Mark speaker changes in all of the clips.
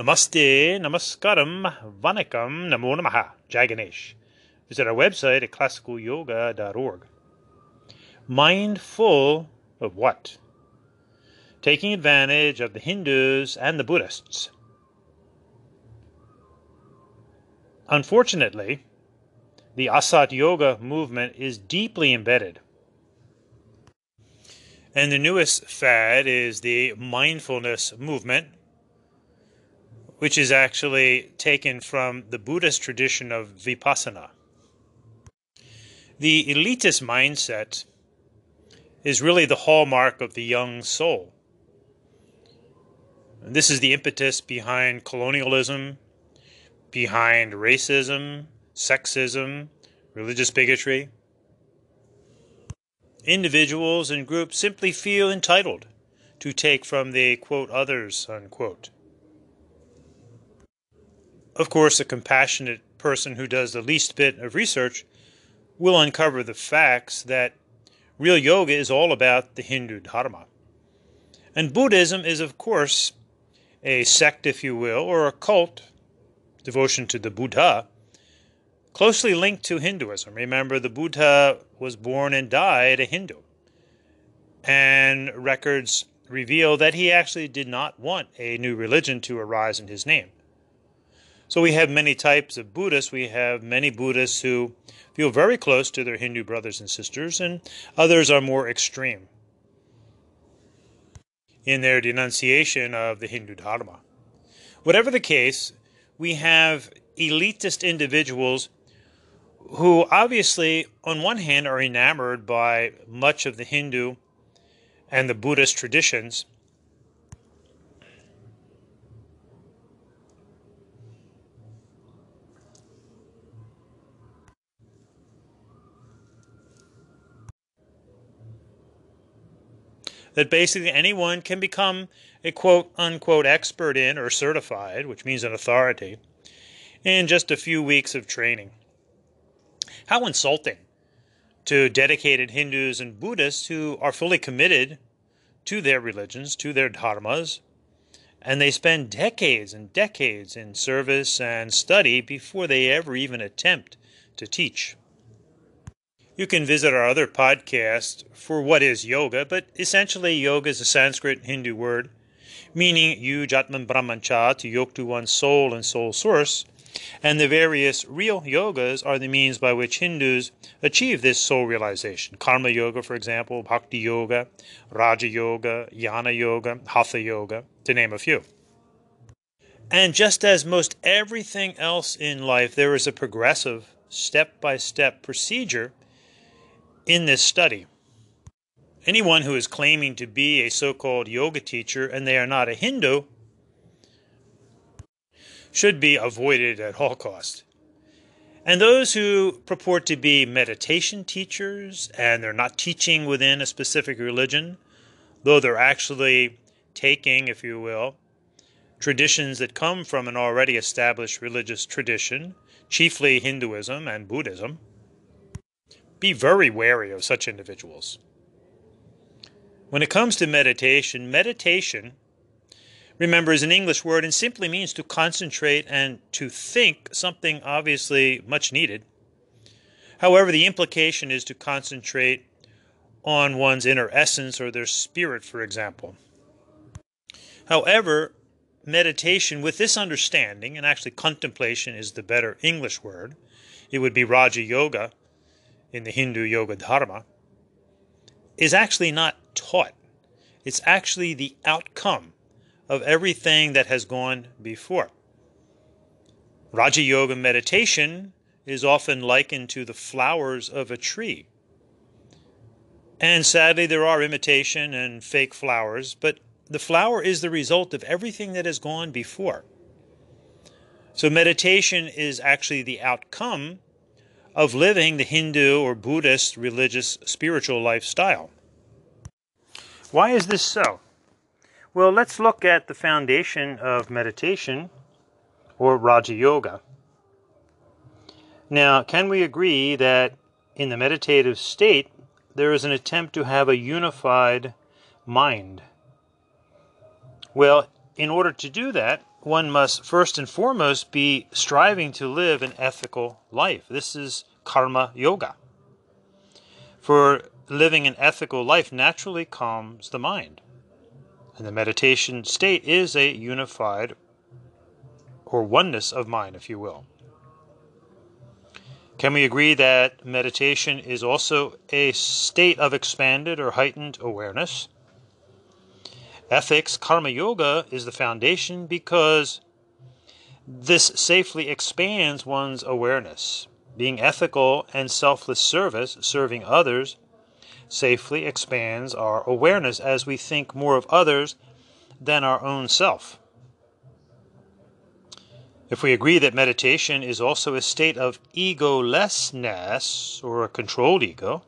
Speaker 1: Namaste, Namaskaram, Vanakkam, Namo Namaha, Jai Ganesh. Visit our website at classicalyoga.org. Mindful of what? Taking advantage of the Hindus and the Buddhists. Unfortunately, the Asat Yoga movement is deeply embedded. And the newest fad is the mindfulness movement, which is actually taken from the Buddhist tradition of Vipassana. The elitist mindset is really the hallmark of the young soul. And this is the impetus behind colonialism, behind racism, sexism, religious bigotry. Individuals and groups simply feel entitled to take from the, quote, others, unquote. Of course, a compassionate person who does the least bit of research will uncover the facts that real yoga is all about the Hindu Dharma. And Buddhism is, of course, a sect, if you will, or a cult, devotion to the Buddha, closely linked to Hinduism. Remember, the Buddha was born and died a Hindu. And records reveal that he actually did not want a new religion to arise in his name. So we have many types of Buddhists. We have many Buddhists who feel very close to their Hindu brothers and sisters, and others are more extreme in their denunciation of the Hindu Dharma. Whatever the case, we have elitist individuals who obviously, on one hand, are enamored by much of the Hindu and the Buddhist traditions, that basically anyone can become a quote-unquote expert in or certified, which means an authority, in just a few weeks of training. How insulting to dedicated Hindus and Buddhists who are fully committed to their religions, to their dharmas, and they spend decades and decades in service and study before they ever even attempt to teach. You can visit our other podcast for what is yoga, but essentially yoga is a Sanskrit Hindu word meaning yuj atman brahmancha, to yoke to one's soul and soul source, and the various real yogas are the means by which Hindus achieve this soul realization. Karma yoga, for example, bhakti yoga, raja yoga, jnana yoga, hatha yoga, to name a few. And just as most everything else in life, there is a progressive, step-by-step procedure in this study. Anyone who is claiming to be a so-called yoga teacher and they are not a Hindu should be avoided at all costs. And those who purport to be meditation teachers and they're not teaching within a specific religion, though they're actually taking, if you will, traditions that come from an already established religious tradition, chiefly Hinduism and Buddhism, be very wary of such individuals. When it comes to meditation, remember, is an English word and simply means to concentrate and to think, something obviously much needed. However, the implication is to concentrate on one's inner essence or their spirit, for example. However, meditation with this understanding, and actually contemplation is the better English word, it would be Raja Yoga in the Hindu Yoga Dharma, is actually not taught. It's actually the outcome of everything that has gone before. Raja Yoga meditation is often likened to the flowers of a tree. And sadly, there are imitation and fake flowers, but the flower is the result of everything that has gone before. So meditation is actually the outcome of living the Hindu or Buddhist religious spiritual lifestyle. Why is this so? Well, let's look at the foundation of meditation, or Raja Yoga. Now, can we agree that in the meditative state, there is an attempt to have a unified mind? Well, in order to do that, one must first and foremost be striving to live an ethical life. This is karma yoga. For living an ethical life naturally calms the mind. And the meditation state is a unified or oneness of mind, if you will. Can we agree that meditation is also a state of expanded or heightened awareness? Ethics, karma yoga, is the foundation because this safely expands one's awareness. Being ethical and selfless service, serving others, safely expands our awareness as we think more of others than our own self. If we agree that meditation is also a state of egolessness, or a controlled ego,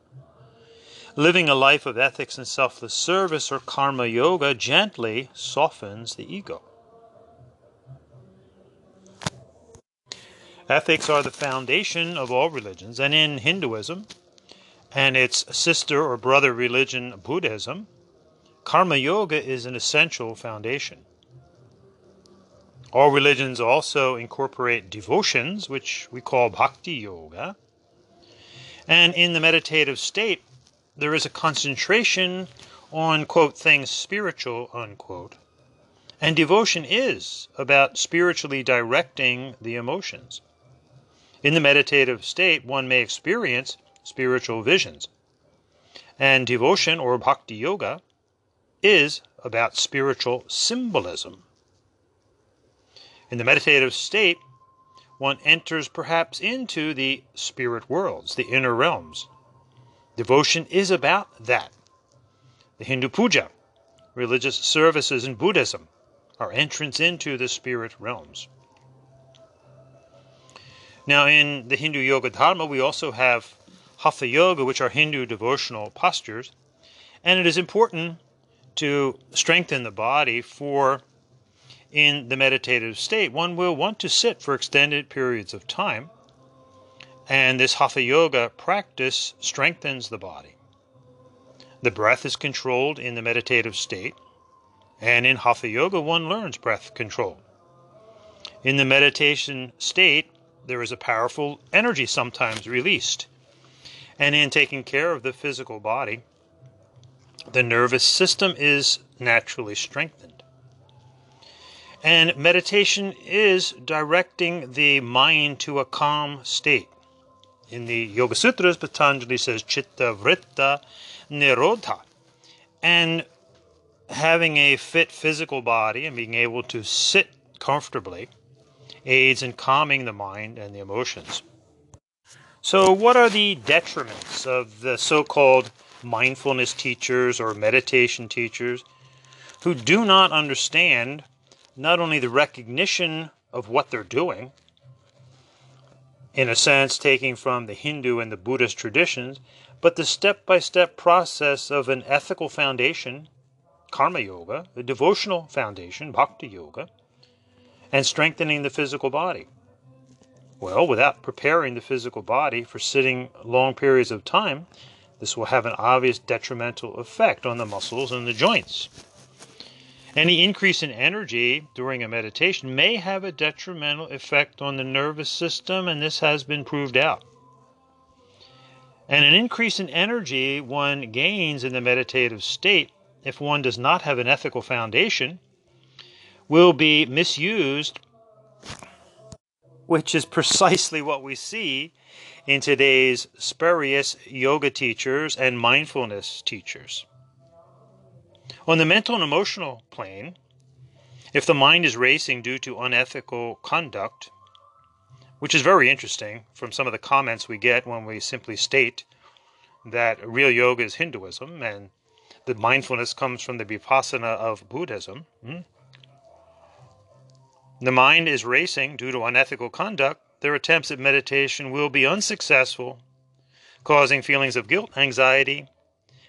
Speaker 1: living a life of ethics and selfless service, or karma yoga, gently softens the ego. Ethics are the foundation of all religions, and in Hinduism and its sister or brother religion, Buddhism, karma yoga is an essential foundation. All religions also incorporate devotions, which we call bhakti yoga. And in the meditative state, there is a concentration on, quote, things spiritual, unquote. And devotion is about spiritually directing the emotions. In the meditative state, one may experience spiritual visions. And devotion, or bhakti yoga, is about spiritual symbolism. In the meditative state, one enters perhaps into the spirit worlds, the inner realms. Devotion is about that. The Hindu puja, religious services in Buddhism, are entrance into the spirit realms. Now, in the Hindu Yoga Dharma, we also have Hatha Yoga, which are Hindu devotional postures, and it is important to strengthen the body, for in the meditative state, one will want to sit for extended periods of time, and this Hatha Yoga practice strengthens the body. The breath is controlled in the meditative state, and in Hatha Yoga one learns breath control. In the meditation state, there is a powerful energy sometimes released, and in taking care of the physical body, the nervous system is naturally strengthened. And meditation is directing the mind to a calm state. In the Yoga Sutras, Patanjali says, Chitta Vritta Nirodha. And having a fit physical body and being able to sit comfortably aids in calming the mind and the emotions. So what are the detriments of the so-called mindfulness teachers or meditation teachers who do not understand not only the recognition of what they're doing, in a sense taking from the Hindu and the Buddhist traditions, but the step-by-step process of an ethical foundation, karma yoga, a devotional foundation, bhakti yoga, and strengthening the physical body? Well, without preparing the physical body for sitting long periods of time, this will have an obvious detrimental effect on the muscles and the joints. Any increase in energy during a meditation may have a detrimental effect on the nervous system, and this has been proved out. And an increase in energy one gains in the meditative state, if one does not have an ethical foundation, will be misused, which is precisely what we see in today's spurious yoga teachers and mindfulness teachers. On the mental and emotional plane, if the mind is racing due to unethical conduct, which is very interesting from some of the comments we get when we simply state that real yoga is Hinduism and the mindfulness comes from the vipassana of Buddhism. The mind is racing due to unethical conduct. Their attempts at meditation will be unsuccessful, causing feelings of guilt, anxiety,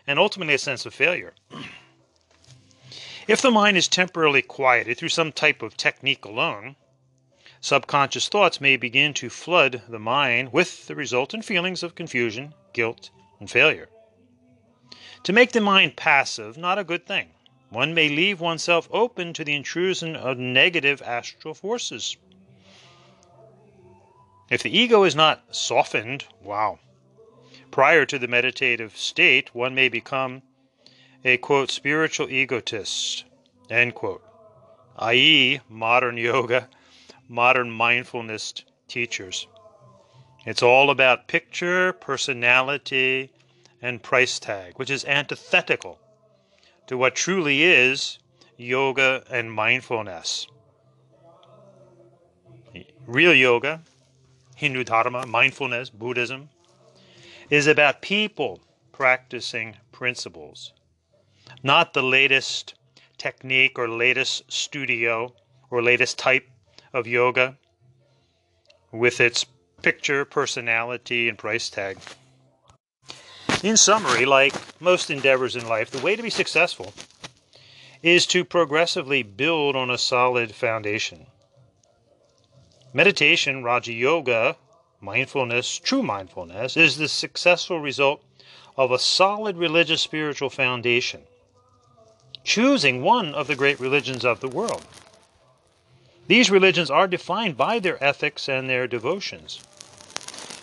Speaker 1: and ultimately a sense of failure. If the mind is temporarily quieted through some type of technique alone, subconscious thoughts may begin to flood the mind with the resultant feelings of confusion, guilt, and failure. To make the mind passive, not a good thing. one may leave oneself open to the intrusion of negative astral forces. If the ego is not softened, prior to the meditative state, one may become a, quote, spiritual egotist, end quote, i.e. modern yoga, modern mindfulness teachers. It's all about picture, personality, and price tag, which is antithetical to what truly is yoga and mindfulness. Real yoga, Hindu Dharma, mindfulness, Buddhism, is about people practicing principles, not the latest technique or latest studio or latest type of yoga with its picture, personality, and price tag. In summary, like most endeavors in life, the way to be successful is to progressively build on a solid foundation. Meditation, Raja Yoga, mindfulness, true mindfulness, is the successful result of a solid religious spiritual foundation, choosing one of the great religions of the world. These religions are defined by their ethics and their devotions.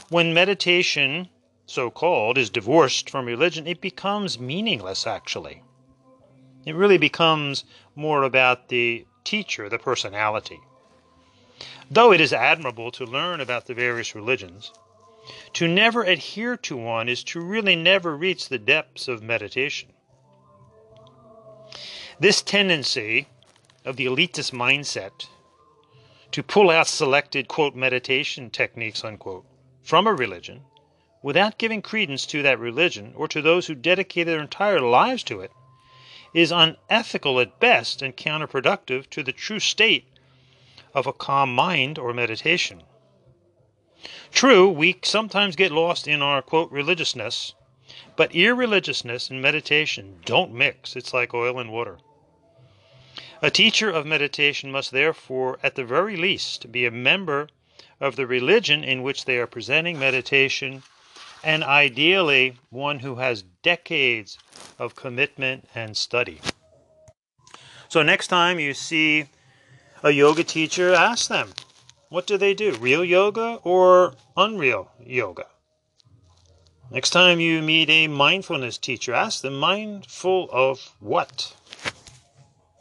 Speaker 1: When meditation, so-called, is divorced from religion, it becomes meaningless, actually. It really becomes more about the teacher, the personality. Though it is admirable to learn about the various religions, to never adhere to one is to really never reach the depths of meditation. This tendency of the elitist mindset to pull out selected, quote, meditation techniques, unquote, from a religion without giving credence to that religion or to those who dedicate their entire lives to it is unethical at best and counterproductive to the true state of a calm mind or meditation. True, we sometimes get lost in our, quote, religiousness, but irreligiousness and meditation don't mix. It's like oil and water. A teacher of meditation must therefore, at the very least, be a member of the religion in which they are presenting meditation, and ideally one who has decades of commitment and study. So next time you see a yoga teacher, ask them, what do they do? Real yoga or unreal yoga? Next time you meet a mindfulness teacher, ask them, mindful of what?